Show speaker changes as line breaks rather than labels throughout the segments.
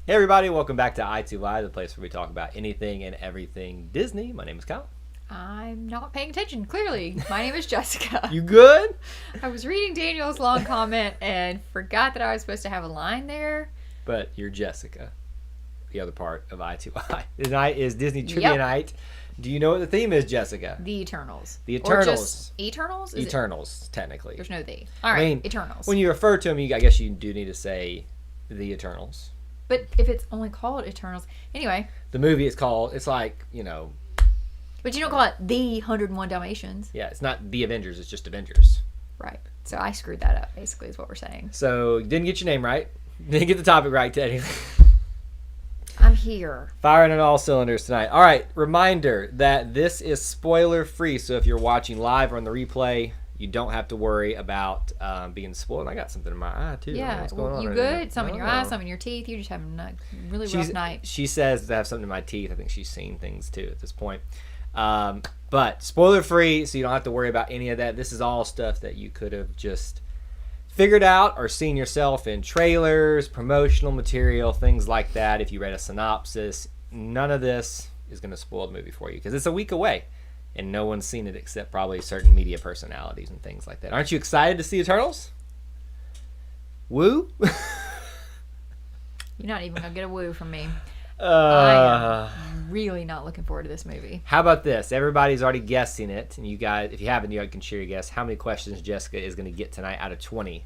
Hey everybody, welcome back to I2Y, the place where we talk about anything and everything Disney. My name is Kyle.
I'm not paying attention, clearly. My name is Jessica.
You good?
I was reading Daniel's long comment and forgot that I was supposed to have a line there.
But you're Jessica, the other part of I2Y. Tonight is Disney Trivia Night. Do you know what the theme is, Jessica?
The Eternals.
The Eternals.
Or just Eternals?
Eternals, technically.
There's no the. All right, Eternals.
When you refer to them, I guess you do need to say the Eternals.
But if it's only called Eternals. Anyway.
The movie is called, it's like,
But you don't call it The 101 Dalmatians.
Yeah, it's not The Avengers, it's just Avengers.
Right. So I screwed that up, basically, is what we're saying.
So, you didn't get your name right. Didn't get the topic right, Teddy.
I'm here.
Firing on all cylinders tonight. All right, reminder that this is spoiler free. So if you're watching live or on the replay, you don't have to worry about being spoiled. I got something in my eye too.
Yeah,
what's going on
you
right
good?
now?
Some in your eyes, some in your teeth. You're just having a really rough night.
She says to have something in my teeth. I think she's seen things too at this point. But spoiler free, so you don't have to worry about any of that. This is all stuff that you could have just figured out or seen yourself in trailers, promotional material, things like that. If you read a synopsis, none of this is going to spoil the movie for you because it's a week away and no one's seen it except probably certain media personalities and things like that. Aren't you excited to see Eternals? Woo?
You're not even going to get a woo from me. I am really not looking forward to this movie.
How about this? Everybody's already guessing it, and you guys, if you haven't, you can share your guess. How many questions Jessica is going to get tonight out of 20?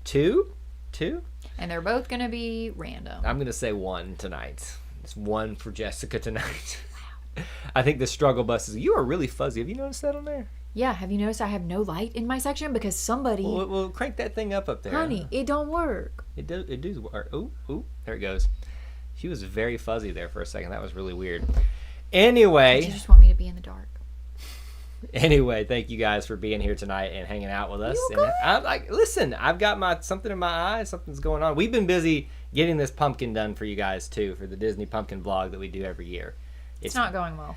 Two?
And they're both going to be random.
I'm going to say one tonight. It's one for Jessica tonight. Wow. I think the struggle bus is. You are really fuzzy. Have you noticed that on there?
Yeah. Have you noticed I have no light in my section because somebody?
Well, crank that thing up there.
Honey, it don't work.
It does work. Ooh, there it goes. She was very fuzzy there for a second. That was really weird. Anyway.
Did you just want me to be in the dark?
Anyway, thank you guys for being here tonight and hanging out with us.
You good?
I'm like, listen, I've got something in my eye. Something's going on. We've been busy getting this pumpkin done for you guys too, for the Disney pumpkin vlog that we do every year.
It's not going well.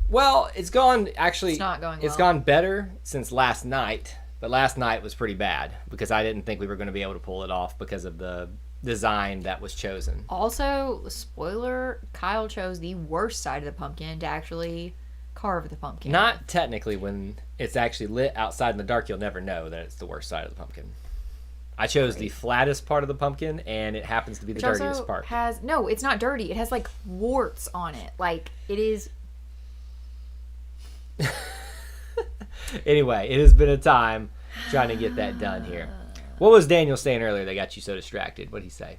Well, it's gone. Actually,
it's not going well.
It's gone better since last night, but last night was pretty bad because I didn't think we were going to be able to pull it off because of the design that was chosen.
Also, spoiler, Kyle chose the worst side of the pumpkin to actually carve the pumpkin.
Not technically. When it's actually lit outside in the dark, you'll never know that it's the worst side of the pumpkin. I chose the flattest part of the pumpkin, and it happens to be the dirtiest part.
No, it's not dirty. It has like warts on it. Like it is.
Anyway, it has been a time trying to get that done here. What was Daniel saying earlier that got you so distracted? What did he say?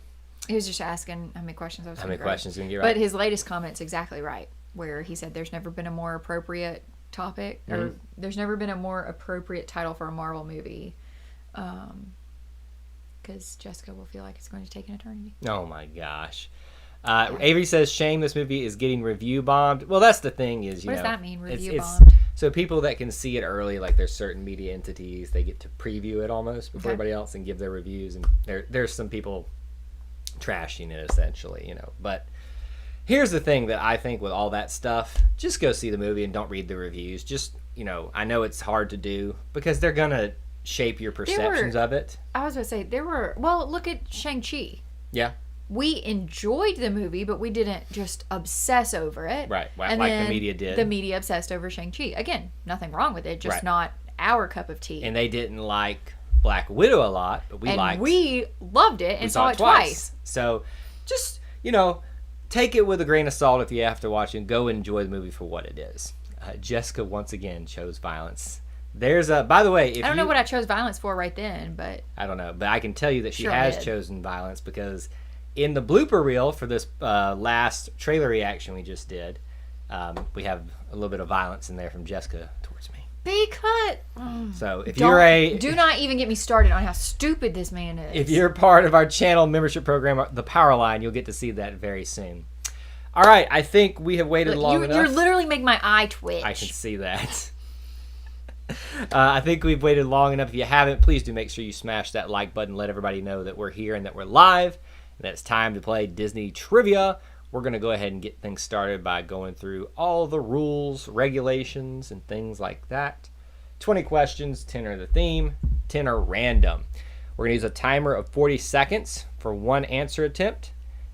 He was just asking how many questions I was going to get right.
How many questions going to get right?
But his latest comment's exactly right, where he said there's never been a more appropriate topic, or there's never been a more appropriate title for a Marvel movie, because Jessica will feel like it's going to take an eternity.
Oh my gosh. Avery says, shame this movie is getting review bombed. Well, that's the thing is,
what does that mean, review
bombed?
bombed?
So people that can see it early, like there's certain media entities, they get to preview it almost before everybody else and give their reviews. And there's some people trashing it essentially, But here's the thing that I think with all that stuff, just go see the movie and don't read the reviews. Just, I know it's hard to do because they're going to shape your perceptions of it.
I was going to say, look at Shang-Chi.
Yeah.
We enjoyed the movie, but we didn't just obsess over it.
Right, and like the media did.
The media obsessed over Shang-Chi. Again, nothing wrong with it, just not our cup of tea.
And they didn't like Black Widow a lot, but we
loved it and saw it twice.
So just, take it with a grain of salt if you have to watch it and go enjoy the movie for what it is. Jessica, once again, chose violence. By the way,
I don't know what I chose violence for right then, but...
I don't know, but I can tell you that she has chosen violence because... in the blooper reel for this last trailer reaction we just did, we have a little bit of violence in there from Jessica towards me.
Be cut.
So if
do not even get me started on how stupid this man is.
If you're part of our channel membership program, the Power Line, you'll get to see that very soon. All right, I think we have waited long enough.
You're literally making my eye twitch.
I can see that. I think we've waited long enough. If you haven't, please do make sure you smash that like button. Let everybody know that we're here and that we're live. And that it's time to play Disney Trivia. We're going to go ahead and get things started by going through all the rules, regulations, and things like that. 20 questions, 10 are the theme, 10 are random. We're going to use a timer of 40 seconds for one answer attempt.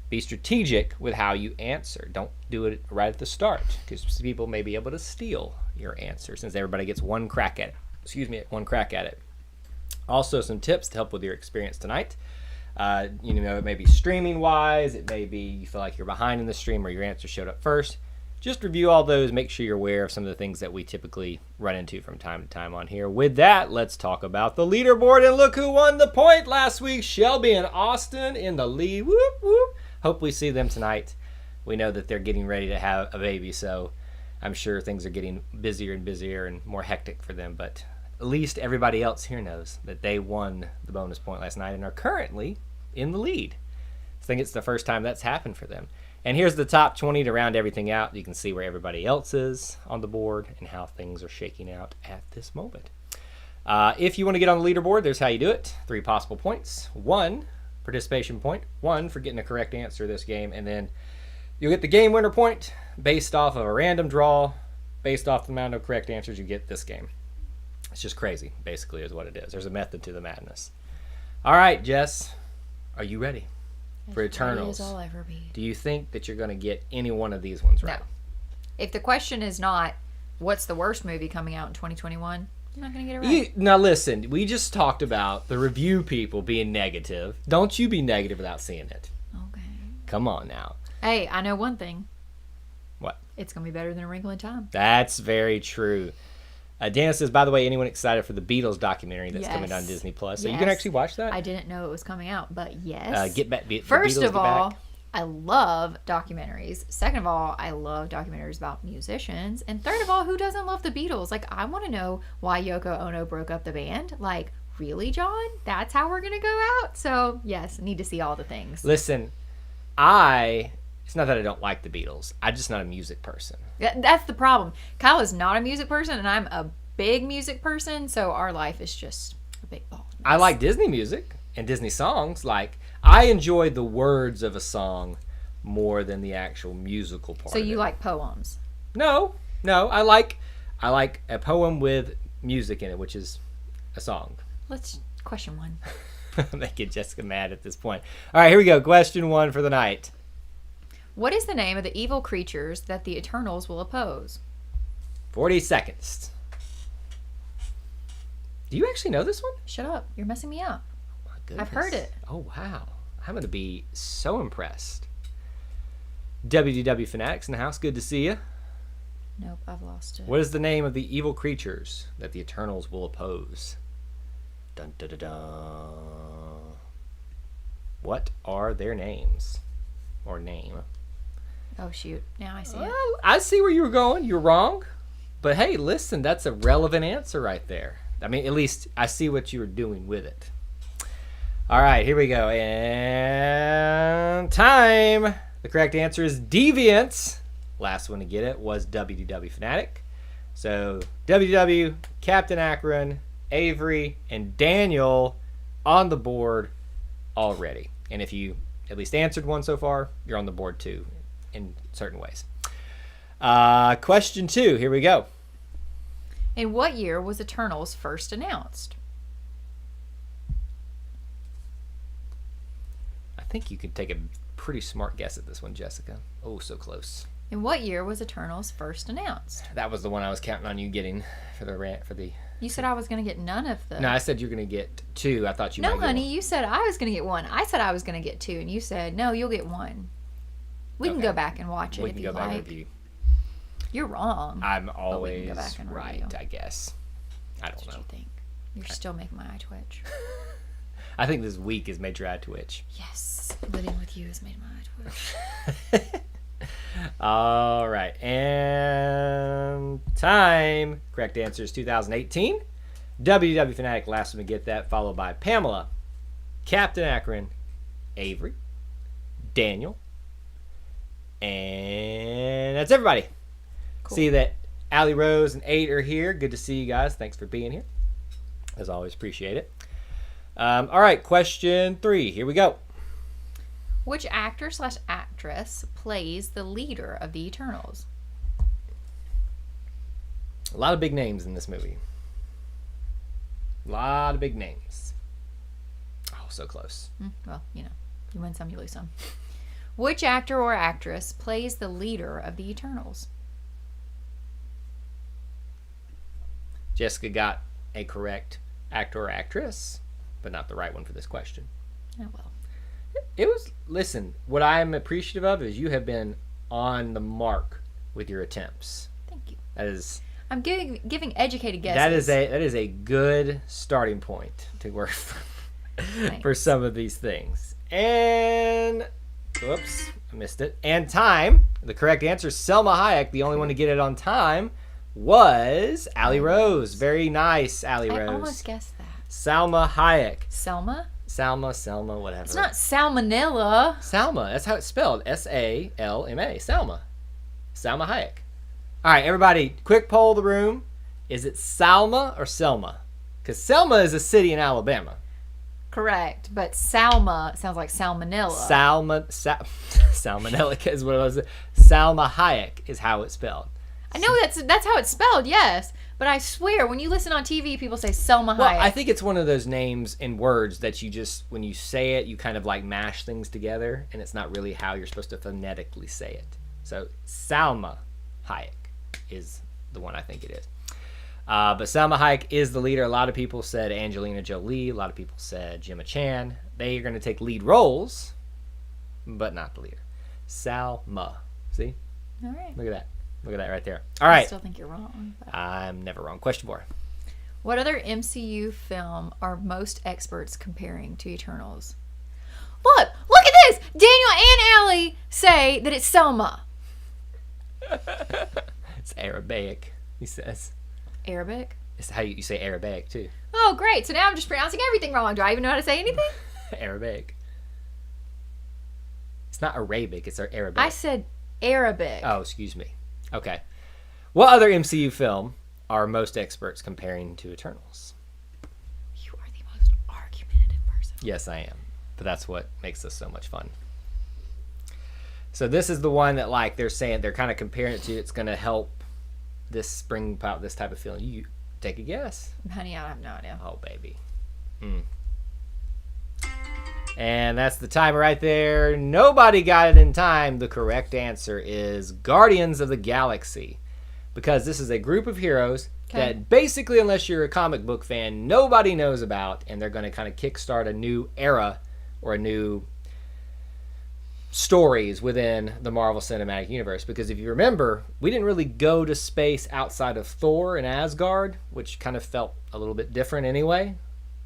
Be strategic with how you answer. Don't do it right at the start, because people may be able to steal your answer since everybody gets one crack at it. Also, some tips to help with your experience tonight. It may be streaming wise. It may be you feel like you're behind in the stream or your answer showed up first. Just review all those. Make sure you're aware of some of the things that we typically run into from time to time on here. With that, let's talk about the leaderboard. And look who won the point last week. Shelby and Austin in the lead. Whoop, whoop. Hope we see them tonight. We know that they're getting ready to have a baby, so I'm sure things are getting busier and busier and more hectic for them. But at least everybody else here knows that they won the bonus point last night and are currently in the lead. I think it's the first time that's happened for them. And here's the top 20 to round everything out. You can see where everybody else is on the board and how things are shaking out at this moment. If you want to get on the leaderboard, there's how you do it. 3 possible points. 1 participation point. 1 for getting a correct answer this game. And then you'll get the game winner point based off of a random draw, based off the amount of correct answers you get this game. It's just crazy, basically, is what it is. There's a method to the madness. All right, Jess, are you ready for Eternals?
As I'll ever be.
Do you think that you're going to get any one of these ones right?
No. If the question is not, what's the worst movie coming out in 2021? I'm not going to get it right.
Now, listen, we just talked about the review people being negative. Don't you be negative without seeing it.
Okay.
Come on now.
Hey, I know one thing.
What?
It's going to be better than A Wrinkle in Time.
That's very true. Dana says, by the way, anyone excited for the Beatles documentary that's coming on Disney Plus? So you can actually watch that?
I didn't know it was coming out, but yes.
Get back.
First of all, I love documentaries. Second of all, I love documentaries about musicians. And third of all, who doesn't love the Beatles? Like, I want to know why Yoko Ono broke up the band. Like, really, John? That's how we're going to go out? So, yes, need to see all the things.
Listen, it's not that I don't like the Beatles. I'm just not a music person.
That's the problem. Kyle is not a music person, and I'm a big music person, so our life is just a big ball.
I like Disney music and Disney songs. Like, I enjoy the words of a song more than the actual musical part.
So you like poems?
No. I like a poem with music in it, which is a song.
Let's question 1.
I'm making Jessica mad at this point. All right, here we go. Question 1 for the night.
What is the name of the evil creatures that the Eternals will oppose?
40 seconds. Do you actually know this one?
Shut up. You're messing me up.
Oh, my goodness.
I've heard it.
Oh, wow. I'm going to be so impressed. WDW Fanatics in the house. Good to see you.
Nope, I've lost it.
What is the name of the evil creatures that the Eternals will oppose? Dun, dun, dun, dun. What are their names? Or name?
Oh, shoot. Now I see it.
Well, I see where you were going. You're wrong. But hey, listen, that's a relevant answer right there. I mean, at least I see what you were doing with it. All right, here we go. And time. The correct answer is Deviants. Last one to get it was WDW Fanatic. So WDW, Captain Akron, Avery, and Daniel on the board already. And if you at least answered one so far, you're on the board too in certain ways. Question 2. Here we go.
In what year was Eternals first announced?
I think you can take a pretty smart guess at this one, Jessica. Oh, so close.
In what year was Eternals first announced?
That was the one I was counting on you getting for the.
You said I was going to get none of the...
No, I said you were going to get 2. I thought you might
No,
get
honey,
one.
you said I was going to get 1. I said I was going to get 2, and you said, no, you'll get 1. We can go back and watch it if you like.
Review.
You're wrong.
I'm
we can
always
go back and
right,
review.
I guess. I don't
What
know.
you think? You're still making my eye twitch.
I think this week has made your eye twitch.
Yes, living with you has made my eye twitch.
All right. And time. Correct answer is 2018. WW Fanatic, last one to get that, followed by Pamela, Captain Akron, Avery, Daniel, and that's everybody.
Cool.
See that Allie Rose and 8 are here. Good to see you guys. Thanks for being here. As always, appreciate it. All right, question 3. Here we go.
Which actor/actress plays the leader of the Eternals?
A lot of big names in this movie. A lot of big names. Oh, so close.
Well, you win some, you lose some. Which actor or actress plays the leader of the Eternals?
Jessica got a correct actor or actress, but not the right one for this question.
Oh, well.
It was, listen, what I am appreciative of is you have been on the mark with your attempts.
Thank you.
That is...
I'm giving educated guesses.
That is a good starting point to work for some of these things. And whoops, I missed it. And time. The correct answer, Selma Hayek. The only one to get it on time was Allie Rose. Very nice, Allie Rose.
I almost guessed that.
Salma Hayek.
Selma,
whatever.
It's not salmonella.
Salma. That's how it's spelled. Salma. Salma. Salma Hayek. All right, everybody, quick poll of the room. Is it Salma or Selma? Because Selma is a city in Alabama.
Correct, but Salma sounds like salmonella.
Salmonella is what it was. Salma Hayek is how it's spelled.
I know that's how it's spelled, yes. But I swear, when you listen on TV, people say Selma Hayek.
Well, I think it's one of those names in words that you just, when you say it, you kind of like mash things together, and it's not really how you're supposed to phonetically say it. So Salma Hayek is the one I think it is. But Salma Hayek is the leader. A lot of people said Angelina Jolie. A lot of people said Gemma Chan. They are going to take lead roles, but not the leader. Salma. See?
All right.
Look at that. Look at that right there. All right.
I still think you're wrong. But...
I'm never wrong. Question 4.
What other MCU film are most experts comparing to Eternals? Look at this! Daniel and Allie say that it's Selma.
It's Arabic, he says.
Arabic?
It's how you say Arabic, too.
Oh, great. So now I'm just pronouncing everything wrong. Do I even know how to say anything?
Arabic. It's not Arabic, it's Arabic.
I said Arabic.
Oh, excuse me. Okay. What other MCU film are most experts comparing to Eternals?
You are the most argumentative person.
Yes, I am. But that's what makes this so much fun. So this is the one that, like, they're saying, they're kind of comparing it to, it's going to help this bring about this type of feeling. You take a guess.
Honey, I have no idea.
Oh, baby. And that's the timer right there. Nobody got it in time. The correct answer is Guardians of the Galaxy. Because this is a group of heroes that basically, unless you're a comic book fan, nobody knows about. And they're going to kind of kickstart a new era or a new stories within the Marvel Cinematic Universe. Because if you remember, we didn't really go to space outside of Thor and Asgard, which kind of felt a little bit different anyway.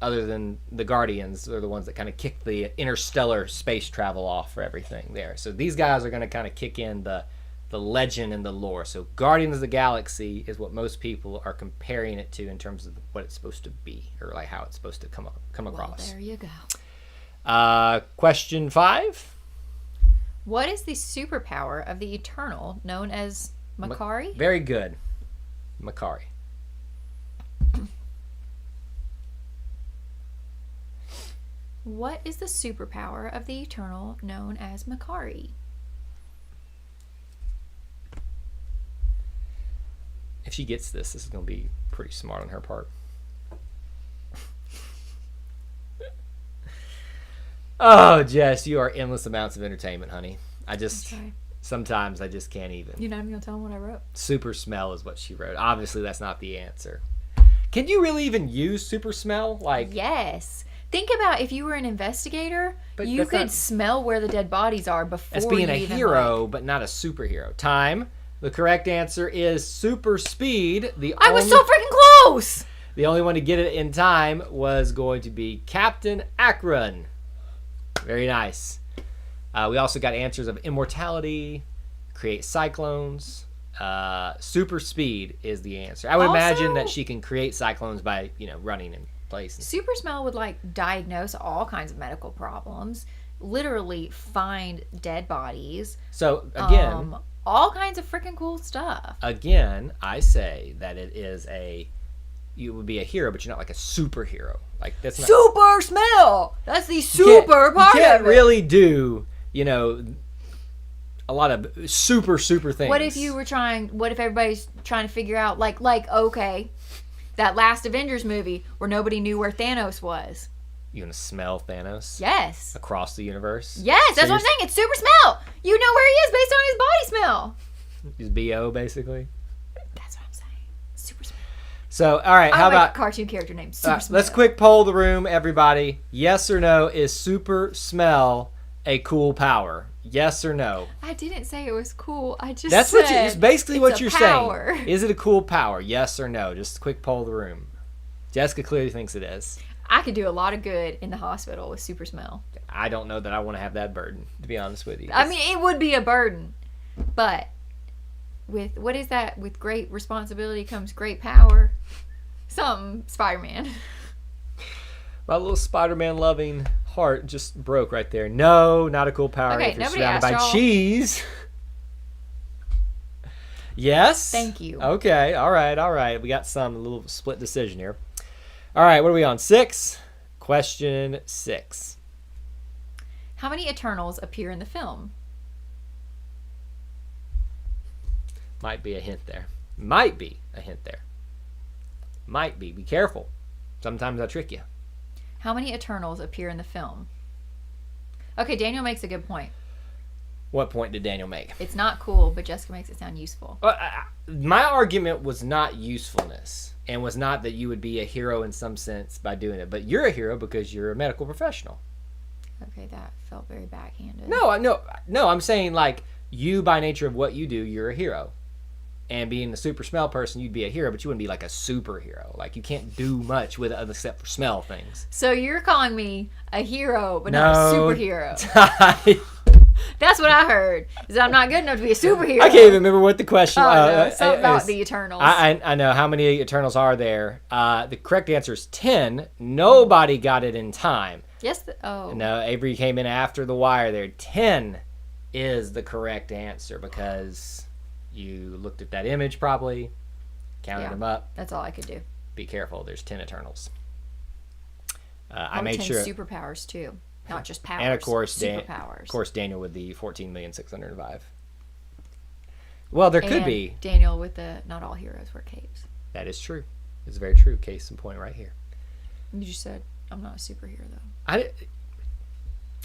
Other than the Guardians, they're the ones that kind of kick the interstellar space travel off for everything there. So these guys are going to kind of kick in the legend and the lore. So Guardians of the Galaxy is what most people are comparing it to in terms of what it's supposed to be, or like how it's supposed to come across.
Well, there you go.
Question 5.
What is the superpower of the Eternal known as Makkari?
Very good. Makkari.
What is the superpower of the Eternal known as Makkari?
If she gets this is going to be pretty smart on her part. Oh, Jess, you are endless amounts of entertainment, honey. Sometimes I just can't even.
You're not even going to tell them what I wrote?
Super smell is what she wrote. Obviously, that's not the answer. Can you really even use super smell?
Yes. Think about if you were an investigator, you could smell where the dead bodies are before you even...
That's being a hero, but not a superhero. Time. The correct answer is super speed.
I was so freaking close!
The only one to get it in time was going to be Captain Akron. Very nice. We also got answers of immortality, create cyclones. Super speed is the answer. I would imagine that she can create cyclones by, running in place.
Super smell would diagnose all kinds of medical problems, literally find dead bodies.
So again,
all kinds of freaking cool stuff.
Again, I say that you would be a hero, but you're not like a superhero. Like that's not
super smell. That's the super part.
You can't really do, a lot of super things.
What if everybody's trying to figure out okay, that last Avengers movie where nobody knew where Thanos was?
You gonna smell Thanos
Yes.
across the universe?
Yes, that's
So
what I'm saying. It's super smell. You know where he is based on his body smell.
He's BO basically.
That's what I'm saying. Super smell.
So, all right, how
I like
about
a cartoon character named Super Smell.
let's quick poll the room, everybody. Yes or no? Is super smell a cool power? Yes or no?
I didn't say it was cool. I just
That's
said
what it's basically
it's
what
a
you're
power.
saying. Is it a cool power? Yes or no? Just a quick poll the room. Jessica clearly thinks it is.
I could do a lot of good in the hospital with super smell.
I don't know that I want to have that burden, to be honest with you.
I mean, it would be a burden, but with what is that? With great responsibility comes great power. Something Spider-Man.
My little Spider-Man loving heart just broke right there. No, not a cool power.
Okay,
if you're
nobody
surrounded by
asked y'all.
cheese. Yes.
Thank you.
Okay. All right. We got a little split decision here. All right. What are we on? 6. Question 6.
How many Eternals appear in the film?
Might be a hint there. Might be a hint there. Might be. Be careful. Sometimes I trick you.
How many Eternals appear in the film? Okay, Daniel makes a good point.
What point did Daniel make?
It's not cool, but Jessica makes it sound useful.
My argument was not usefulness and was not that you would be a hero in some sense by doing it, but you're a hero because you're a medical professional.
Okay, that felt very backhanded.
No, I'm saying like you by nature of what you do, you're a hero. And being the super smell person, you'd be a hero, but you wouldn't be like a superhero. Like you can't do much with other except for smell things.
So you're calling me a hero, but not a superhero.
I
That's what I heard. Is that I'm not good enough to be a superhero.
can't even remember what the question was.
Something about the Eternals.
I know. How many Eternals are there? The correct answer is 10. Nobody got it in time.
Yes.
No, Avery came in after the wire there. 10 is the correct answer because you looked at that image probably, counted them up.
That's all I could do.
Be careful. There's 10 Eternals. I
Probably
made
10
sure.
superpowers too, not just powers.
And of course,
superpowers.
Daniel with the 14,605. Well, there could
And
be.
Daniel with the not all heroes wear capes.
That is true. It's very true. Case in point right here.
You just said I'm not a superhero though.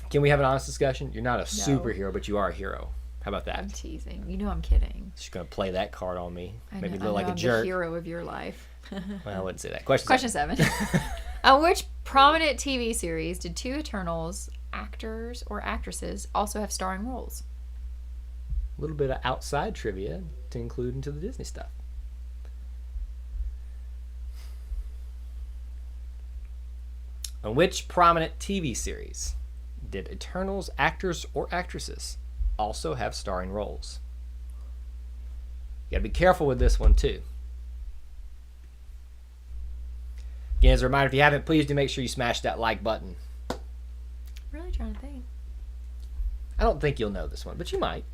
Can we have an honest discussion? You're not a superhero, but you are a hero. How about
I'm
that?
teasing. You know I'm kidding.
She's going to play that card on me.
I
Make me
know
look like a
I'm
jerk.
the hero of your life.
Well, I wouldn't say that. Question
Question
7.
7. On which prominent TV series did 2 Eternals actors or actresses also have starring roles?
A little bit of outside trivia to include into the Disney stuff. On which prominent TV series did Eternals actors or actresses also have starring roles? You gotta be careful with this one too. Again, as a reminder, if you haven't, please do make sure you smash that like button.
Really trying to think.
I don't think you'll know this one, but you might.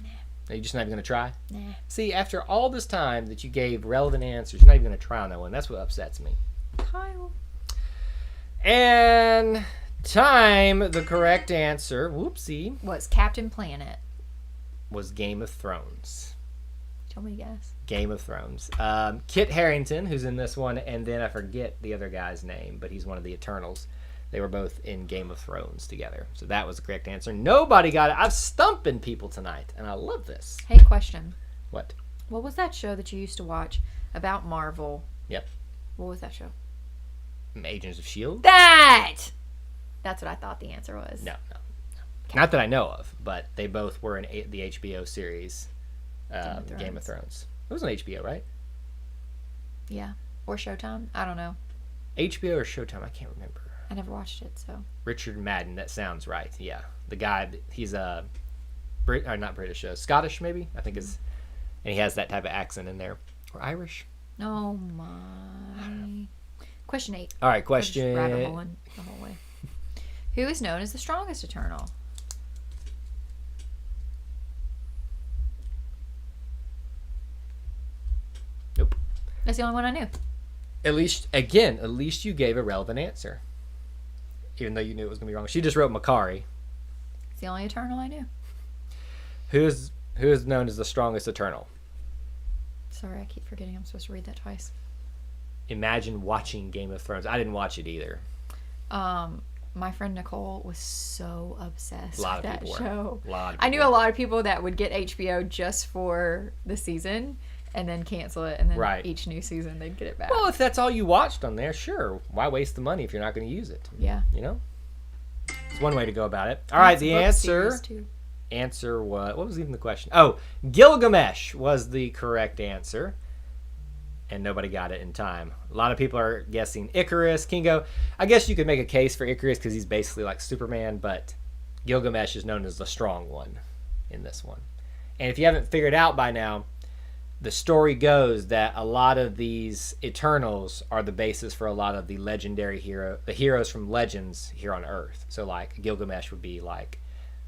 Nah.
Are you just not even gonna try?
Nah.
See, after all this time that you gave relevant answers, you're not even gonna try on that one. That's what upsets me.
Kyle.
And time, the correct answer, whoopsie,
Was Captain Planet.
was Game of Thrones.
Tell me to guess.
Game of Thrones. Kit Harington, who's in this one, and then I forget the other guy's name, but he's one of the Eternals. They were both in Game of Thrones together. So that was the correct answer. Nobody got it. I'm stumping people tonight, and I love this.
Hey, question.
What?
What was that show that you used to watch about Marvel?
Yep.
What was that show?
Agents of S.H.I.E.L.D.?
That! That's what I thought the answer was.
No. Not that I know of, but they both were in the HBO series Game of Thrones. It was on HBO, right?
Yeah. Or Showtime? I don't know.
HBO or Showtime? I can't remember.
I never watched it, so.
Richard Madden. That sounds right. Yeah, the guy. He's a not British, Scottish maybe. I think is, and he has that type of accent in there, or Irish.
Oh my. Question 8.
All right,
I'm
question.
just rabbit holing the whole way. Who is known as the strongest Eternal?
Nope.
That's the only one I knew.
At least you gave a relevant answer, even though you knew it was gonna be wrong. She just wrote Makari.
It's the only Eternal I knew.
Who is known as the strongest Eternal?
Sorry, I keep forgetting I'm supposed to read that twice.
Imagine watching Game of Thrones. I didn't watch it either.
my friend Nicole was so obsessed
A lot
with
of
that
people were.
show.
A lot of
I knew
people
a
were.
lot of people that would get HBO just for the season and then cancel it, and then
Right.
each new season they'd get it back.
Well, if that's all you watched on there, sure. Why waste the money if you're not going to use it?
yeah.
You know? It's one way to go about it. All right, the
Book
answer...
series, too.
Answer what was even the question? Oh, Gilgamesh was the correct answer. And nobody got it in time. A lot of people are guessing Icarus, Kingo. I guess you could make a case for Icarus because he's basically like Superman, but Gilgamesh is known as the strong one in this one. And if you haven't figured out by now, the story goes that a lot of these Eternals are the basis for a lot of the legendary the heroes from legends here on Earth. So like Gilgamesh would be like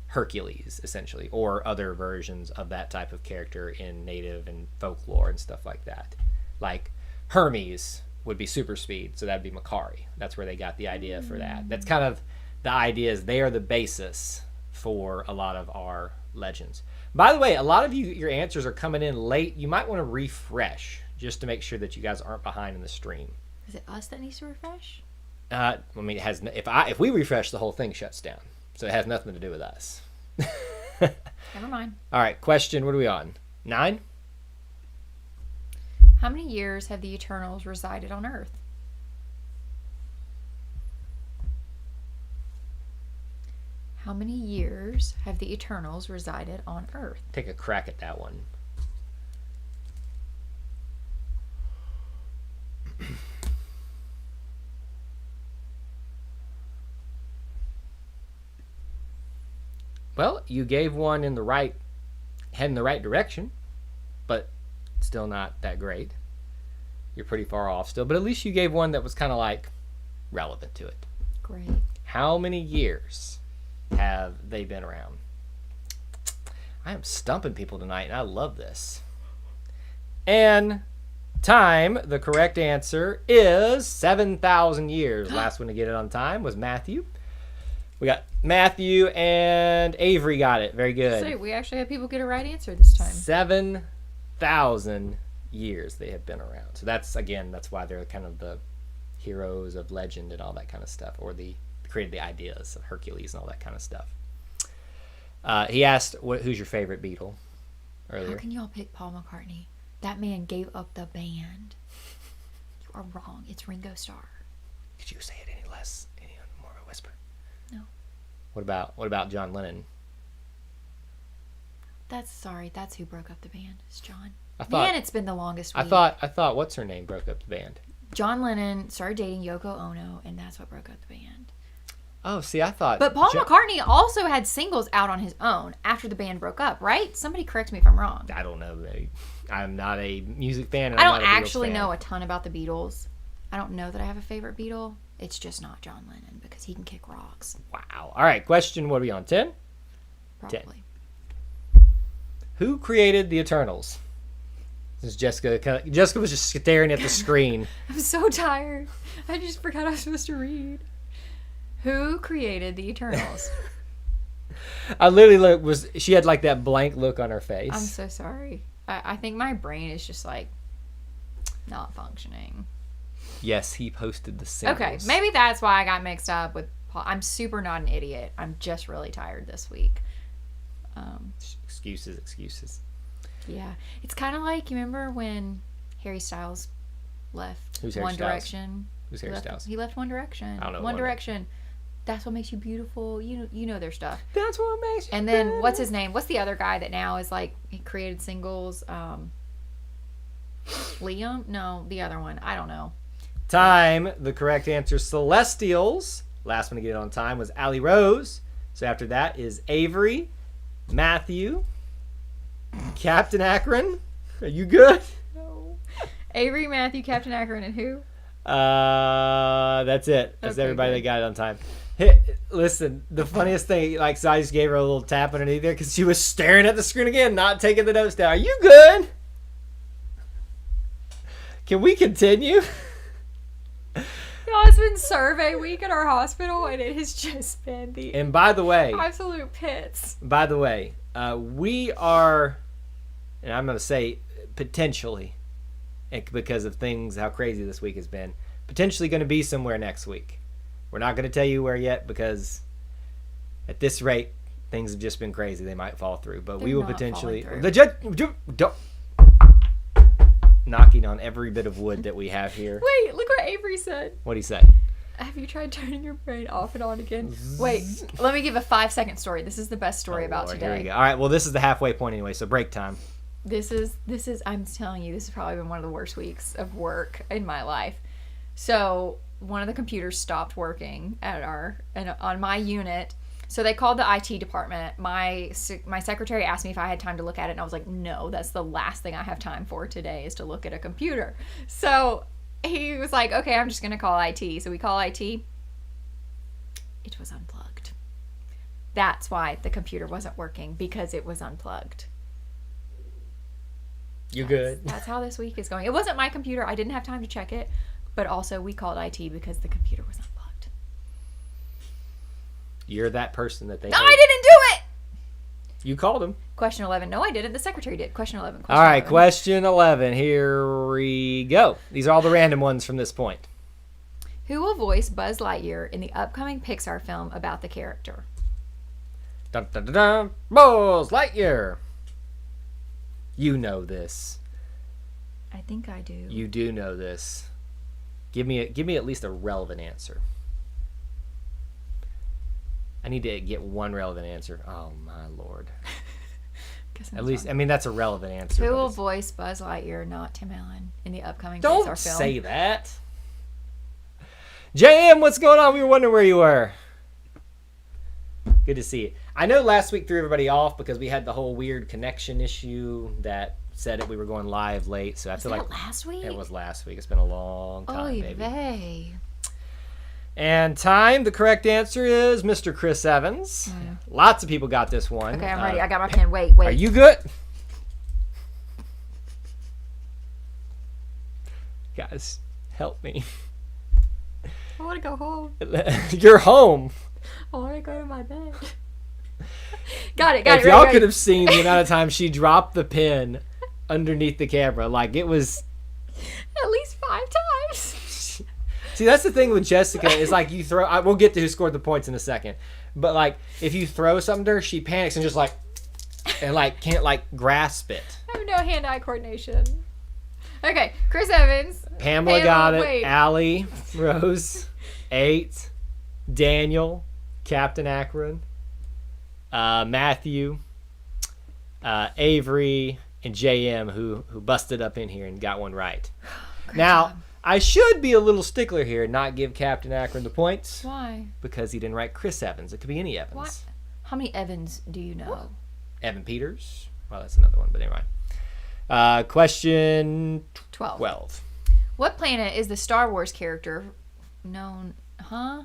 Hercules, essentially, or other versions of that type of character in native and folklore and stuff like that. Like Hermes would be super speed, so that'd be Makari. That's where they got the idea for that. That's kind of the idea, is they are the basis for a lot of our legends. By the way, a lot of your answers are coming in late. You might want to refresh just to make sure that you guys aren't behind in the stream.
Is it us that needs to refresh?
I mean, it has. If we refresh, the whole thing shuts down, so it has nothing to do with us.
Never mind.
All right, question. What are we on? 9?
How many years have the Eternals resided on Earth? How many years have the Eternals resided on Earth?
Take a crack at that one. Well, you gave one heading the right direction, but still not that great. You're pretty far off still, but at least you gave one that was kind of like relevant to it.
Great.
How many years have they been around? I am stumping people tonight, and I love this. And time, the correct answer is 7,000 years. Last one to get it on time was Matthew. We got Matthew and Avery got it. Very good.
So we actually had people get a right answer this time.
7,000 years they have been around. So that's why they're kind of the heroes of legend and all that kind of stuff, or created the ideas of Hercules and all that kind of stuff. He asked, who's your favorite Beatle earlier?
How can y'all pick Paul McCartney? That man gave up the band. You are wrong. It's Ringo Starr.
Could you say it any more of a whisper?
No.
What about John Lennon?
That's who broke up the band. It's John.
Man,
it's been the longest week.
I thought what's her name broke up the band?
John Lennon started dating Yoko Ono, and that's what broke up the band.
Oh, see, I thought...
But Paul McCartney also had singles out on his own after the band broke up, right? Somebody correct me if I'm wrong.
I don't know. I'm not a music fan. And
I
I'm
don't
not a Beatles
actually
fan.
know a ton about the Beatles. I don't know that I have a favorite Beatle. It's just not John Lennon because he can kick rocks.
Wow. All right, question. What are we on? 10?
Probably.
Who created the Eternals? This is Jessica. Jessica was just staring at the screen.
I'm so tired. I just forgot I was supposed to read. Who created the Eternals?
I literally she had like that blank look on her face.
I'm so sorry. I think my brain is just like not functioning.
Yes, he posted the singles.
Okay, maybe that's why I got mixed up with Paul. I'm super not an idiot. I'm just really tired this week.
Excuses.
Yeah, it's kind of like, you remember when Harry Styles left
Who's Harry
One
Styles?
Direction?
Who's Harry Styles?
He left One Direction.
I don't know
One
One
Direction. That's what makes you beautiful. You know their stuff.
That's what makes you
And then
better.
what's his name? What's the other guy that now is like, he created singles? Liam? No, the other one. I don't know.
Time. The correct answer, Celestials. Last one to get it on time was Allie Rose. So after that is Avery, Matthew, Captain Akron. Are you good?
No. Avery, Matthew, Captain Akron, and who?
That's it. That's
Okay,
everybody
good.
that got it on time. Hey, listen, the funniest thing, so I just gave her a little tap underneath there because she was staring at the screen again, not taking the notes down. Are you good? Can we continue?
Y'all, it's been survey week at our hospital, and it has just been the
And by the way,
absolute pits.
we are, and I'm going to say potentially, because of things, how crazy this week has been, potentially going to be somewhere next week. We're not going to tell you where yet because at this rate, things have just been crazy. They might fall through, but we
They're
will
not
potentially.
falling
The judge. Don't. Knocking on every bit of wood that we have here.
Wait, look what Avery said.
What'd he say?
Have you tried turning your brain off and on again? Wait, let me give a 5-second story. This is the best story about
Lord,
today.
Here we go. All right, well, this is the halfway point anyway, so break time.
This is I'm telling you, this has probably been one of the worst weeks of work in my life. So one of the computers stopped working on my unit. So they called the IT department. My secretary asked me if I had time to look at it, and I was like, no, that's the last thing I have time for today is to look at a computer. So he was like, okay, I'm just going to call IT. So we call IT. It was unplugged. That's why the computer wasn't working, because it was unplugged.
You good?
That's how this week is going. It wasn't my computer. I didn't have time to check it. But also we called IT because the computer was unplugged.
You're that person that they
No,
hate.
I didn't do it!
You called him.
Question 11. No, I didn't. The secretary did. Question 11.
All right, question 11. Here we go. These are all the random ones from this point.
Who will voice Buzz Lightyear in the upcoming Pixar film about the character?
Dun, dun, dun, dun. Buzz Lightyear. You know this.
I think I do.
You do know this. Give me at least a relevant answer. I need to get one relevant answer. Oh my Lord. At least, I mean, that's a relevant answer.
Who
but
will
it's-
voice Buzz Lightyear, not Tim Allen, in the upcoming
Don't
Pixar film?
say that. JM, what's going on? We were wondering where you were. Good to see you. I know last week threw everybody off because we had the whole weird connection issue that said that we were going live late. So I feel like
last week?
it was last week. It's been a long time,
Oy
baby.
vey.
And time, the correct answer is Mr. Chris Evans. Lots of people got this one.
Okay, I'm ready. I got my pen. Wait.
Are you good? Guys, help me.
I want to go home.
You're home.
I want to go to my bed. Got it.
If y'all could have seen the amount of time she dropped the pen underneath the camera, like it was.
At least 5 times.
See, that's the thing with Jessica is like you throw. We'll get to who scored the points in a second, but like if you throw something to her, she panics and just like, and like can't like grasp it.
I have no hand-eye coordination. Okay, Chris Evans.
Pamela got it.
wait.
Allie, Rose, 8, Daniel, Captain Akron, Matthew, Avery, and JM who busted up in here and got one right. Now,
job.
I should be a little stickler here and not give Captain Akron the points
Why?
because he didn't write Chris Evans. It could be any Evans.
What? How many Evans do you know?
Evan Peters. Well, that's another one, but anyway. Question 12.
What planet is the Star Wars character known? Huh?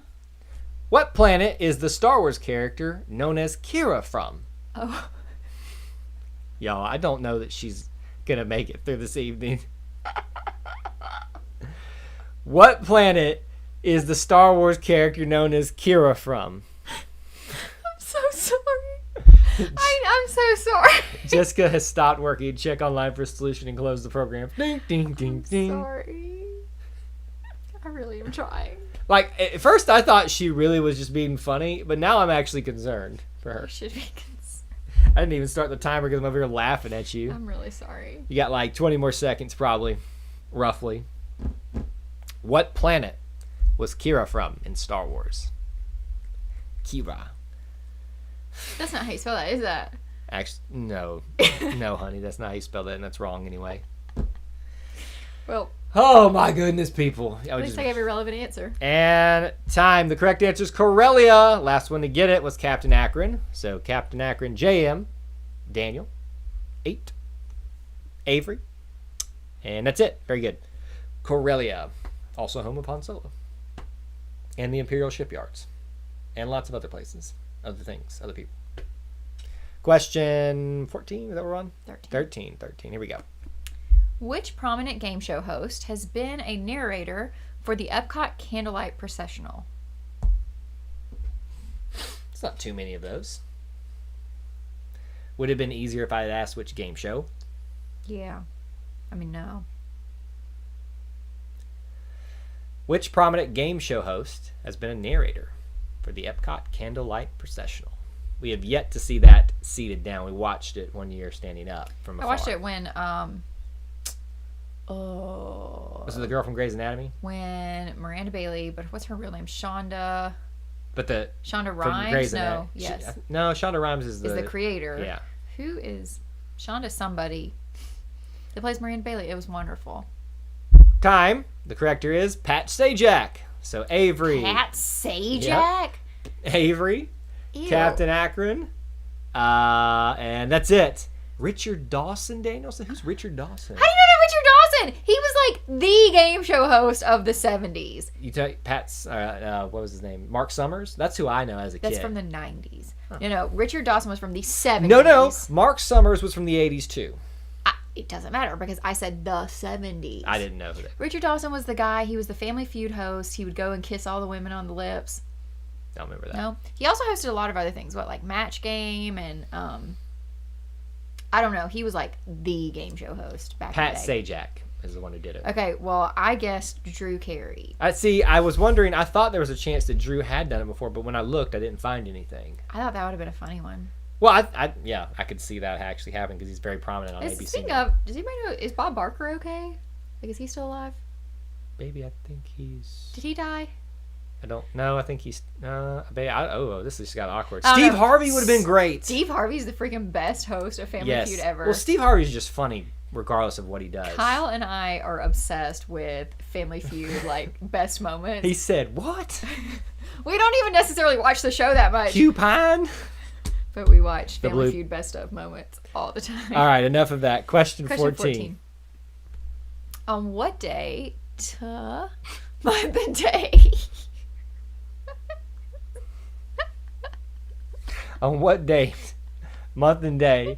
What planet is the Star Wars character known as Kira from?
Oh.
Y'all, I don't know that she's gonna make it through this evening. What planet is the Star Wars character known as Kira from?
I'm so sorry. I'm so sorry.
Jessica has stopped working. Check online for a solution and close the program. Ding, ding, ding, ding.
Sorry. I really am trying.
Like, at first I thought she really was just being funny, but now I'm actually concerned for her.
You should be concerned.
I didn't even start the timer because I'm over here laughing at you.
I'm really sorry.
You got like 20 more seconds, probably, roughly. What planet was Kira from in Star Wars? Kira.
That's not how you spell that, is that?
Actually, no. No, honey, that's not how you spell that, and that's wrong anyway.
Well,
Oh, my goodness, people.
at least I gave a relevant answer.
And time. The correct answer is Corellia. Last one to get it was Captain Akron. So Captain Akron, JM, Daniel, 8, Avery, and that's it. Very good. Corellia, also home of Han Solo, and the Imperial shipyards, and lots of other places, other things, other people. Question 14, is that what we're on? 13. Here we go.
Which prominent game show host has been a narrator for the Epcot Candlelight Processional?
It's not too many of those. Would have been easier if I had asked which game show.
Yeah. I mean, no.
Which prominent game show host has been a narrator for the Epcot Candlelight Processional? We have yet to see that seated down. We watched it one year standing up from
I
afar.
watched it when
Was it the girl from Grey's Anatomy?
when Miranda Bailey, but what's her real name? Shonda
But the
Shonda
from
Rhimes?
Grey's
No,
Anatomy.
yes.
No, Shonda Rhimes is
Is the creator.
Yeah.
Who is Shonda somebody that plays Miranda Bailey? It was wonderful.
Time. The corrector is Pat Sajak. So Avery.
Pat Sajak?
Avery.
Ew.
Captain Akron. And that's it. Richard Dawson, Danielson? Who's Richard Dawson?
How do you know Richard Dawson? He was like the game show host of the 70s.
You take Pat's, what was his name? Mark Summers? That's who I know as a kid.
That's from the 90s. No, Richard Dawson was from the 70s.
No. Mark Summers was from the 80s too.
It doesn't matter because I said the 70s.
I didn't know that.
Richard Dawson was the guy. He was the Family Feud host. He would go and kiss all the women on the lips.
I don't remember that.
No. He also hosted a lot of other things. What, like Match Game and, I don't know. He was like the game show host back
Pat
in the day.
Sajak is the one who did it.
Okay, well, I guessed Drew Carey.
I was wondering, I thought there was a chance that Drew had done it before, but when I looked, I didn't find anything.
I thought that would have been a funny one.
Well, I could see that actually happen because he's very prominent on ABC.
Speaking of, does anybody know, is Bob Barker okay? Like, is he still alive?
Baby, I think he's...
Did he die?
I don't know. I think he's... this just got awkward.
I don't
Steve
know.
Harvey would have been great.
Steve Harvey's the freaking best host of Family Feud ever.
Well, Steve Harvey's just funny regardless of what he does.
Kyle and I are obsessed with Family Feud, like, best moments.
He said, what?
We don't even necessarily watch the show that much,
Hugh Pine?
but we watch
The
Family
blue-
Feud best of moments all the time.
All right, enough of that. Question 14.
On what day, month and day,
On what date, month and day,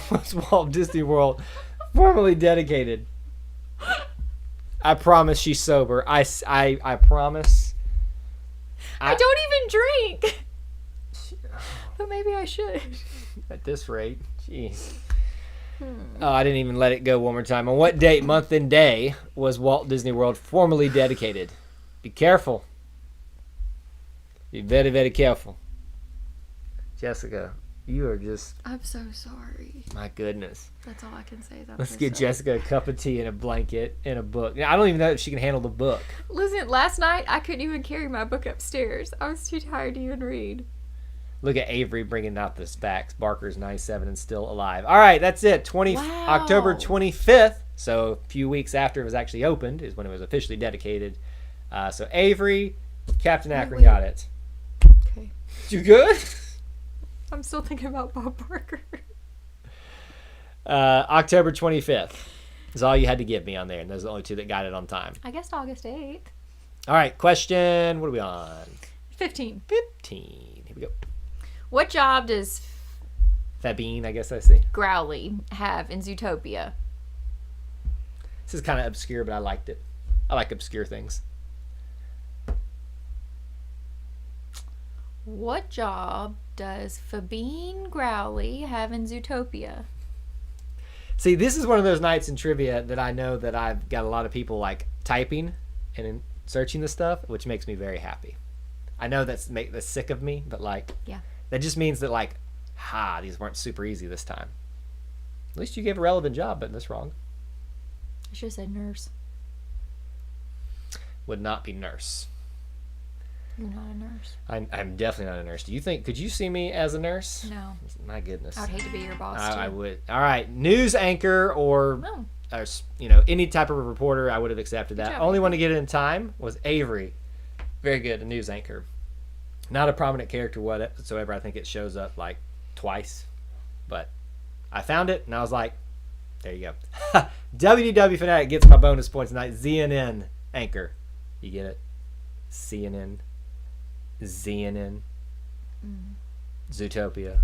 was Walt Disney World formally dedicated? I promise she's sober. I promise.
I don't even drink. But maybe I should.
At this rate, jeez. Oh, I didn't even let it go one more time. On what date, month, and day was Walt Disney World formally dedicated? Be careful. Be very, very careful. Jessica, you are just...
I'm so sorry.
My goodness.
That's all I can say.
Let's get Jessica a cup of tea and a blanket and a book. I don't even know if she can handle the book.
Listen, last night I couldn't even carry my book upstairs. I was too tired to even read.
Look at Avery bringing out the facts. Barker's 97 and still alive. All right, that's it.
Wow.
October 25th, so a few weeks after it was actually opened, is when it was officially dedicated. So Avery, Captain Akron got it.
Okay.
You good?
I'm still thinking about Bob Barker.
October 25th is all you had to give me on there, and those are the only two that got it on time.
I guessed August 8th.
All right, question. What are we on?
15.
15. Here we go.
What job does
Fabine, I guess I see.
Growly have in Zootopia?
This is kind of obscure, but I liked it. I like obscure things.
What job does Fabine Growly have in Zootopia?
See, this is one of those nights in trivia that I know that I've got a lot of people like typing and searching the stuff, which makes me very happy. I know that's sick of me, but like,
Yeah.
that just means that like, these weren't super easy this time. At least you gave a relevant job, but that's wrong.
I should have said nurse.
Would not be nurse.
You're not a nurse.
I'm definitely not a nurse. Do you think, could you see me as a nurse?
No.
My goodness.
I would hate to be your boss, too.
I would. All right, news anchor or
No.
any type of a reporter, I would have accepted that.
job,
Only
Avery.
one to get it in time was Avery. Very good, a news anchor. Not a prominent character whatsoever. I think it shows up like twice, but I found it and I was like, there you go. WDW Fanatic gets my bonus points tonight. ZNN anchor. You get it? CNN. ZNN. Zootopia.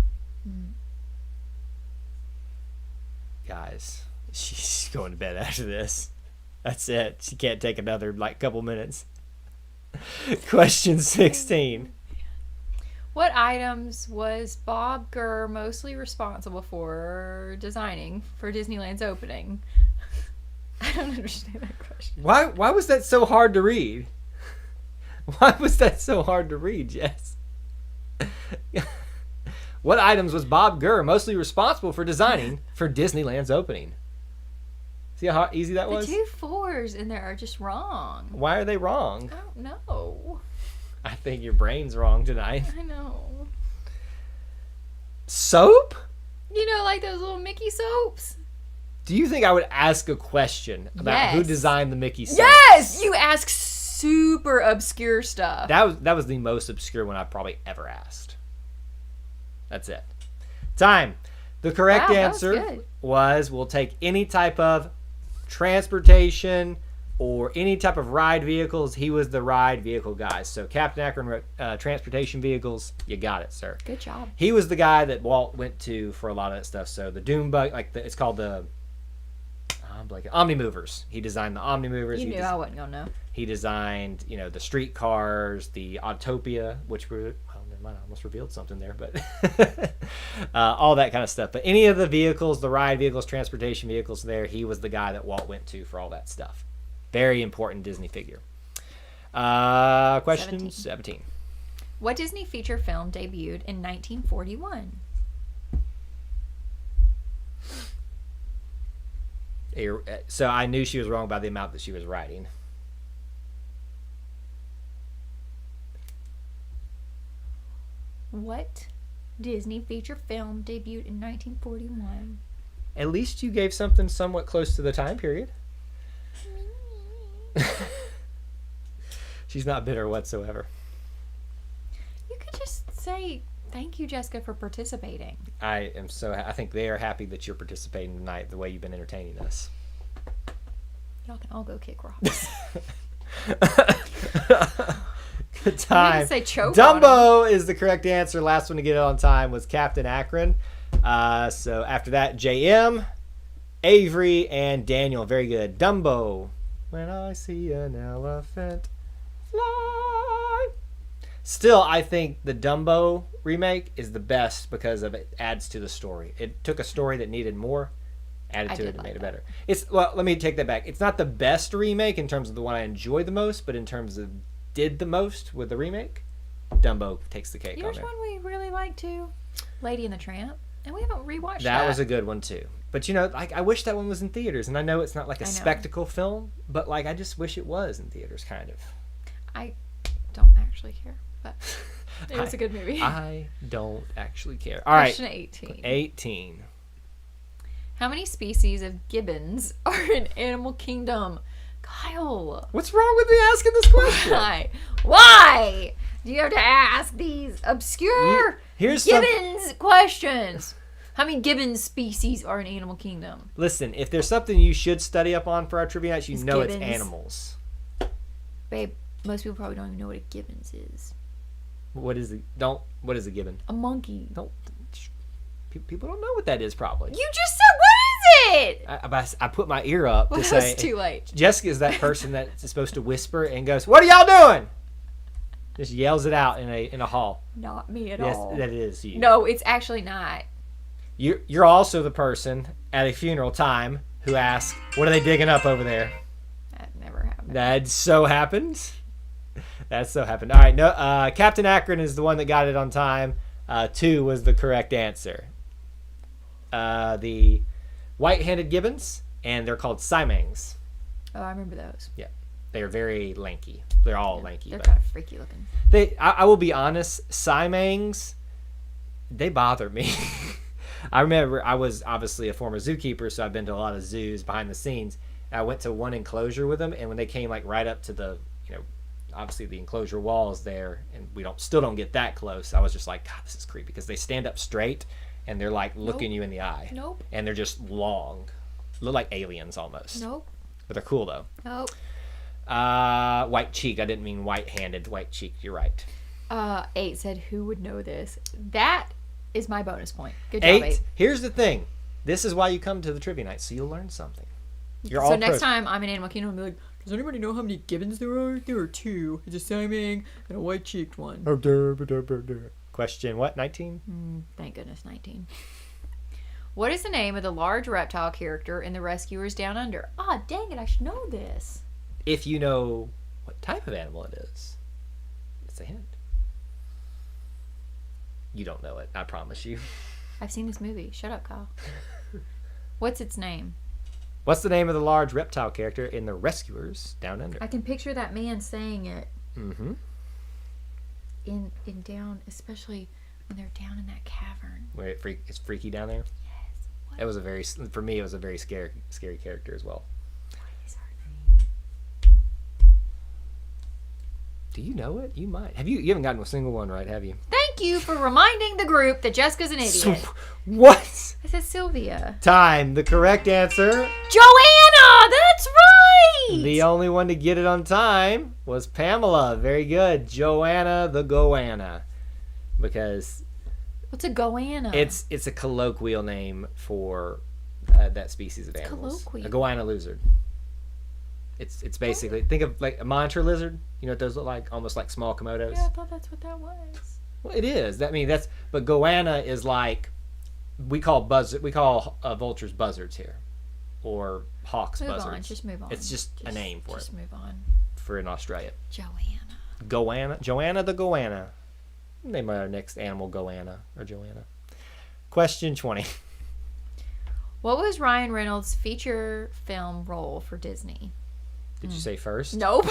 Guys, she's going to bed after this. That's it. She can't take another couple minutes. Question 16.
What items was Bob Gurr mostly responsible for designing for Disneyland's opening? I don't understand that question.
Why was that so hard to read? Why was that so hard to read, Jess? What items was Bob Gurr mostly responsible for designing for Disneyland's opening? See how easy that was?
The 2 4s in there are just wrong.
Why are they wrong?
I don't know.
I think your brain's wrong tonight.
I know.
Soap?
You know, like those little Mickey soaps?
Do you think I would ask a question about who
Yes.
designed the Mickey soap?
Yes! You ask super obscure stuff.
That was the most obscure one I've probably ever asked. That's it. Time. The correct
Wow, that was
answer
good.
was we'll take any type of transportation or any type of ride vehicles. He was the ride vehicle guy. So Captain Akron transportation vehicles, you got it, sir.
Good job.
He was the guy that Walt went to for a lot of that stuff. So the Doom Bug, it's called the Omnimovers. He designed the Omnimovers.
You knew I wasn't going to know.
He designed, the streetcars, the Autopia, which were, well, never mind, I almost revealed something there, but all that kind of stuff. But any of the vehicles, the ride vehicles, transportation vehicles there, he was the guy that Walt went to for all that stuff. Very important Disney figure. Question 17.
What Disney feature film debuted in 1941?
So I knew she was wrong by the amount that she was writing.
What Disney feature film debuted in 1941?
At least you gave something somewhat close to the time period. She's not bitter whatsoever.
You could just say thank you, Jessica, for participating.
I think they are happy that you're participating tonight the way you've been entertaining us.
Y'all can all go kick rocks.
Good time.
You didn't say choke
Dumbo is the correct answer. Last one to get it on time was Captain Akron. So after that, JM, Avery, and Daniel. Very good. Dumbo. When I see an elephant fly. Still, I think the Dumbo remake is the best because of it adds to the story. It took a story that needed more, added to it, and made it better. Let me take that back. It's not the best remake in terms of the one I enjoy the most, but in terms of did the most with the remake, Dumbo takes the cake on
Here's
there.
one we really like too, Lady and the Tramp, and we haven't rewatched that.
That was a good one too. But I wish that one was in theaters, and I know it's not like a spectacle film, but I just wish it was in theaters, kind of.
I don't actually care, but it was a good movie.
I don't actually care. All right.
Question 18.
18.
How many species of gibbons are in Animal Kingdom? Kyle.
What's wrong with me asking this question?
Why do you have to ask these obscure gibbons questions? How many gibbon species are in Animal Kingdom?
Listen, if there's something you should study up on for our trivia nights, it's
gibbons.
It's animals.
Babe, most people probably don't even know what a gibbons is.
What is a gibbon?
A monkey.
Don't. People don't know what that is, probably.
You just said, what is it?
I put my ear up to say.
It's too late.
Jessica is that person that's supposed to whisper and goes, "What are y'all doing?" Just yells it out in a hall.
Not me at all.
Yes, that is you.
No, it's actually not.
You're also the person at a funeral time who asks, "What are they digging up over there?"
That never happened.
That so happened. That so happened. All right, no. Captain Akron is the one that got it on time. 2 was the correct answer. The white-handed gibbons, and they're called Siamangs.
Oh, I remember those.
Yeah, they are very lanky. They're all lanky.
They're
but
kind of freaky looking.
I will be honest. Siamangs, they bother me. I remember I was obviously a former zookeeper, so I've been to a lot of zoos behind the scenes. And I went to one enclosure with them, and when they came right up to the, obviously the enclosure walls there, and we still don't get that close. I was just like, God, this is creepy because they stand up straight and they're looking you in the eye.
Nope.
And they're just long, look like aliens almost.
Nope.
But they're cool though.
Nope.
White cheek. I didn't mean white-handed. White cheek. You're right.
8 said, who would know this? That is my bonus point. Good job, 8.
Here's the thing. This is why you come to the trivia night, so you'll learn something.
So next time I'm in Animal Kingdom, I'll be like, does anybody know how many gibbons there are? There are 2. It's a Siamang and a white-cheeked one.
Question, what, 19?
Thank goodness, 19. What is the name of the large reptile character in The Rescuers Down Under? Ah, dang it, I should know this.
If you know what type of animal it is. That's a hint. You don't know it, I promise you.
I've seen this movie. Shut up, Kyle. What's its name?
What's the name of the large reptile character in The Rescuers Down Under?
I can picture that man saying it.
Mm-hmm.
In down, especially when they're down in that cavern.
Where it's freaky down there.
Yes. What
It was for me, it was a very scary character as well.
is her name?
Do you know it? You might. You haven't gotten a single one right, have you?
Thank you for reminding the group that Jessica's an idiot.
What?
I said Sylvia.
Time. The correct answer.
Joanna! That's right!
The only one to get it on time was Pamela. Very good. Joanna the Goanna. Because
What's a goanna?
it's a colloquial name for that species of animals.
colloquial.
A goanna lizard. It's basically, think of like a monitor lizard. You know what those look like? Almost like small Komodos.
Yeah, I thought that's what that was.
Well, it is. But goanna is like, we call vultures buzzards here, or hawks
Move
buzzards.
on. Just move on.
It's just a name for
Just move on.
in Australia.
Joanna.
Joanna the goanna. Name our next animal Goanna or Joanna. Question 20.
What was Ryan Reynolds' feature film role for Disney?
Did you say first?
Nope.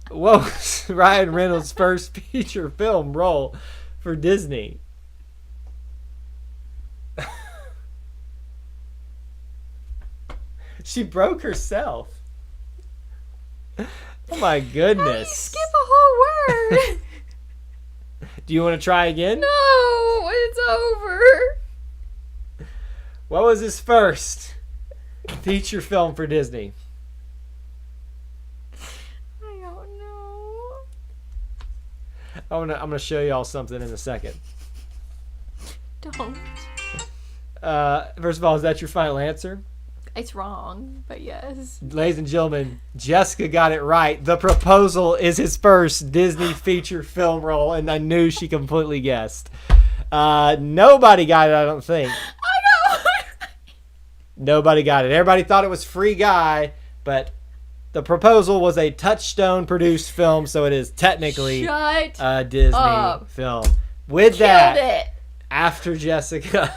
What was Ryan Reynolds' first feature film role for Disney? She broke herself. Oh my goodness.
Skip a whole word.
Do you want to try again?
No, it's over.
What was his first feature film for Disney?
I don't know.
I'm gonna show y'all something in a second.
Don't.
First of all, is that your final answer?
It's wrong, but yes.
Ladies and gentlemen, Jessica got it right. The Proposal is his first Disney feature film role, and I knew she completely guessed. Nobody got it, I don't think.
I know.
Nobody got it. Everybody thought it was Free Guy, but The Proposal was a Touchstone-produced film, so it is technically
Shut
a Disney
up.
film. With
Killed
that,
it.
after Jessica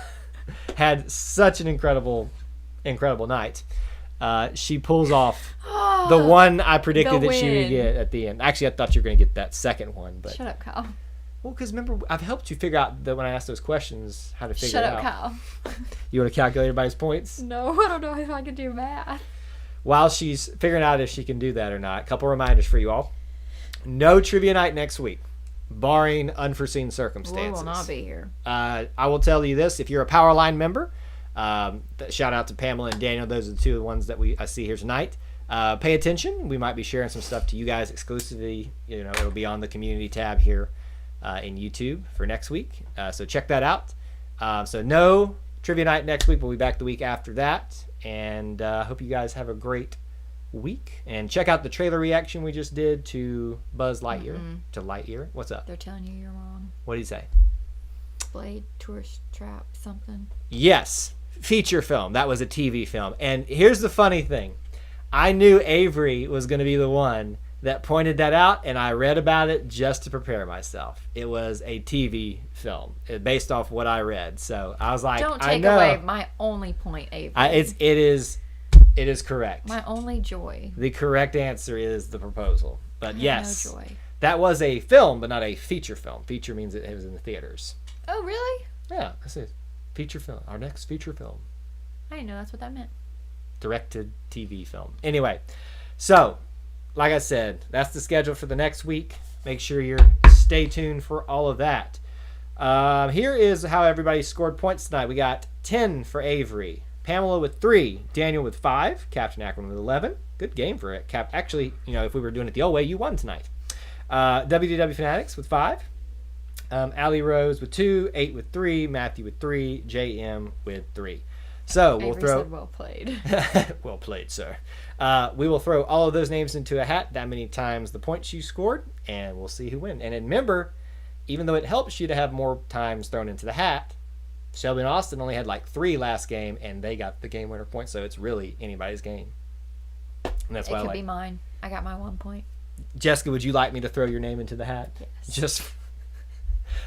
had such an incredible night, she pulls off the one I predicted
The
that she would
win.
get at the end. Actually, I thought you were going to get that second one, but
Shut up, Kyle.
well, because remember, I've helped you figure out that when I ask those questions, how to figure
Shut
it
up,
out.
Kyle.
You want to calculate everybody's points?
No, I don't know if I can do math.
While she's figuring out if she can do that or not, a couple reminders for you all. No trivia night next week, barring unforeseen
We
circumstances.
will not be here.
I will tell you this: if you're a Powerline member, shout out to Pamela and Daniel. Those are the two ones that I see here tonight. Pay attention. We might be sharing some stuff to you guys exclusively. You know, it'll be on the community tab here in YouTube for next week. So check that out. So no trivia night next week. We'll be back the week after that. And hope you guys have a great week. And check out the trailer reaction we just did to Buzz Lightyear. To Lightyear. What's up?
They're telling you you're wrong.
What did he say?
Blade, tourist trap, something.
Yes. Feature film. That was a TV film. And here's the funny thing. I knew Avery was going to be the one that pointed that out, and I read about it just to prepare myself. It was a TV film based off what I read. So I was like,
Don't
I
take
know.
away my only point, Avery.
It is correct.
My only joy.
The correct answer is The Proposal. But
I have
yes,
no joy.
that was a film, but not a feature film. Feature means it was in the theaters.
Oh, really?
Yeah, that's it. Feature film. Our next feature film.
I didn't know that's what that meant.
Directed TV film. Anyway, so like I said, that's the schedule for the next week. Make sure you're stay tuned for all of that. Here is how everybody scored points tonight. We got 10 for Avery, Pamela with 3, Daniel with 5, Captain Ackerman with 11. Good game for it. Actually, you know, if we were doing it the old way, you won tonight. WDW Fanatics with 5. Allie Rose with 2, 8 with 3, Matthew with 3, JM with 3. So we'll
Avery
throw.
said well played.
Well played, sir. We will throw all of those names into a hat, that many times the points you scored, and we'll see who wins. And remember, even though it helps you to have more times thrown into the hat, Shelby and Austin only had like 3 last game, and they got the game winner point, so it's really anybody's game. And that's
It
why I
could
like
be mine. I got my 1 point.
Jessica, would you like me to throw your name into the hat?
Yes.
Just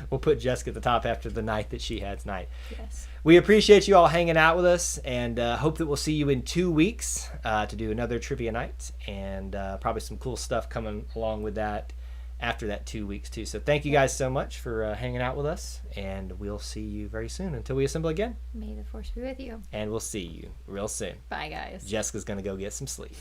we'll put Jessica at the top after the night that she had tonight.
Yes.
We appreciate you all hanging out with us, and hope that we'll see you in 2 weeks to do another trivia night, and probably some cool stuff coming along with that after that 2 weeks too. So thank you guys so much for hanging out with us, and we'll see you very soon until we assemble again.
May the force be with you.
And we'll see you real soon.
Bye, guys.
Jessica's going to go get some sleep.